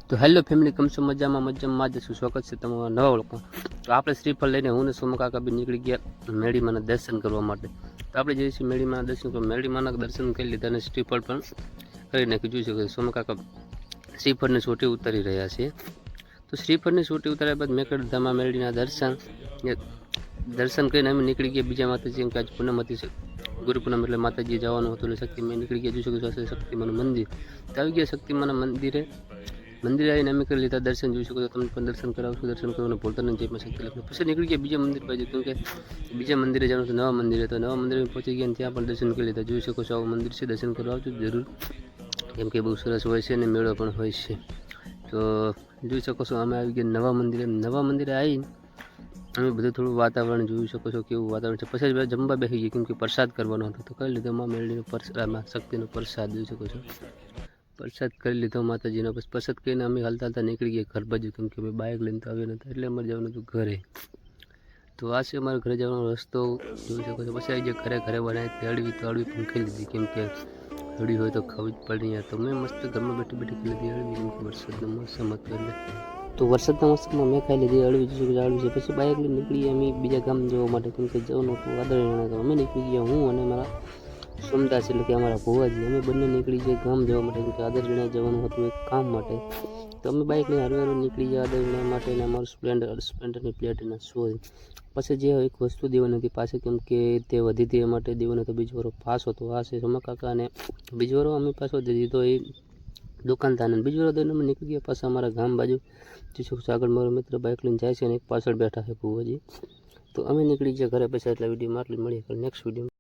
તો hello family, કેમ છો? મજામાં જશું. સ્વાગત છે તમારા નવા લોકો. તો આપણે શ્રીફળ લઈને હું ને સોમા કાકા બી નીકળી ગયા મેળીમાના દર્શન કરવા માટે. તો આપણે જઈએ છીએ મેળીમાના દર્શન કરવા. મેળીમાના દર્શન કરી લીધા અને શ્રીફળ પણ કરી નાખી. જોઈ શકો સોમા કાકા શ્રીફળની સોટી ઉતારી રહ્યા છે. તો શ્રીફળની સોટી ઉતાર્યા બાદ મેકરધામા મેળીના દર્શન કરીને અમે નીકળી ગયા બીજા માતાજી, કે આજ પૂનમ હતી, ગુરુ પૂનમ એટલે માતાજી જવાનું હતું. એટલે શક્તિમાં નીકળી ગયા. જોઈ શકો છો શક્તિમાનું મંદિર. તો આવી ગયા શક્તિમાના મંદિરે આવીને અમે કરી લીધા દર્શન. જોઈ શકો છો, તમને પણ દર્શન કરાવશું. દર્શન કરવાનું ભૂલતા નહીં. જેમાં શક્તિ લખી પછી નીકળી ગયા બીજા મંદિર બાજુ, કેમ કે બીજા મંદિરે જવાનું હતું, નવા મંદિરે. તો નવા મંદિરે પહોંચી ગયા અને ત્યાં પણ દર્શન કરી લીધા. જોઈ શકો છો આવું મંદિર છે, દર્શન કરવા આવજો જરૂર, કેમ કે બહુ સરસ હોય છે અને મેળો પણ હોય છે. તો જોઈ શકો છો અમે આવી ગયા નવા મંદિરે આવીને અમે બધું થોડું વાતાવરણ જોઈ શકો છો કેવું વાતાવરણ છે. પછી જમવા બેસી ગઈ, કેમ કે પ્રસાદ કરવાનો હતો. તો કરી લીધો મેળવીનો શક્તિનો પ્રસાદ. જોઈ શકો છો પ્રસાદ કરી લીધો માતાજીનો. પછી પ્રસાદ કરીને અમે હાલતા નીકળી ગયા ઘર બાજુ, કેમ કે અમે બાઇક લઈને તો આવ્યા નતા, એટલે અમારે જવાનું હતું ઘરે. તો આ છે અમારે ઘરે જવાનો રસ્તો. જોઈ શકો છો પછી આવી ગયા ઘરે બનાવી હળવી. તો હળવી પણ ખાઈ લીધી, કેમ કે હળવી હોય તો ખાવી જ પડે યાર. તો મેં મસ્ત ઘરમાં બેઠી ખાઈ લીધી હળવી, કેમ કે વરસાદનો મોસમ હતો એટલે. તો વરસાદના મોસમમાં મેં ખાઈ લીધી હળવી. હળવી છે. પછી બાઇક લઈને નીકળી અમે બીજા ગામ જવા માટે, કેમ કે જવાનું હતું વાદળીના. તો અમે નીકળી ગયા, હું અને મારા સોમદાસ એટલે કે અમારા ભુવાજી. અમે બંને નીકળી ગયા ગામ જવા માટે, કેમ કે આદરજીણા જવાનું હતું એક કામ માટે. તો અમે બાઇક લઈને હળવે નીકળી ગયા આદરજીણા માટે. અને અમારું સ્પ્લેન્ડરની પ્લેટના સોરી. પછી જે એક વસ્તુ દેવાની હતી પાછી, કેમ કે તે વધી તે માટે દેવાનો હતો. બીજો વારો પાસ હતો. આ છે સોમા કાકા, અને બીજો વારો અમે પાછો દઈ દીધો એ દુકાનદારને. બીજો વારો દઈને અમે નીકળી ગયા પાછા અમારા ગામ બાજુ. આગળ મારો મિત્ર બાઇક લઈને જાય છે અને એક પાછળ બેઠા છે ભુવાજી. તો અમે નીકળી ગયા ઘરે. પૈસા એટલા વિડીયોમાં આટલી મળી નેક્સ્ટ વિડીયો.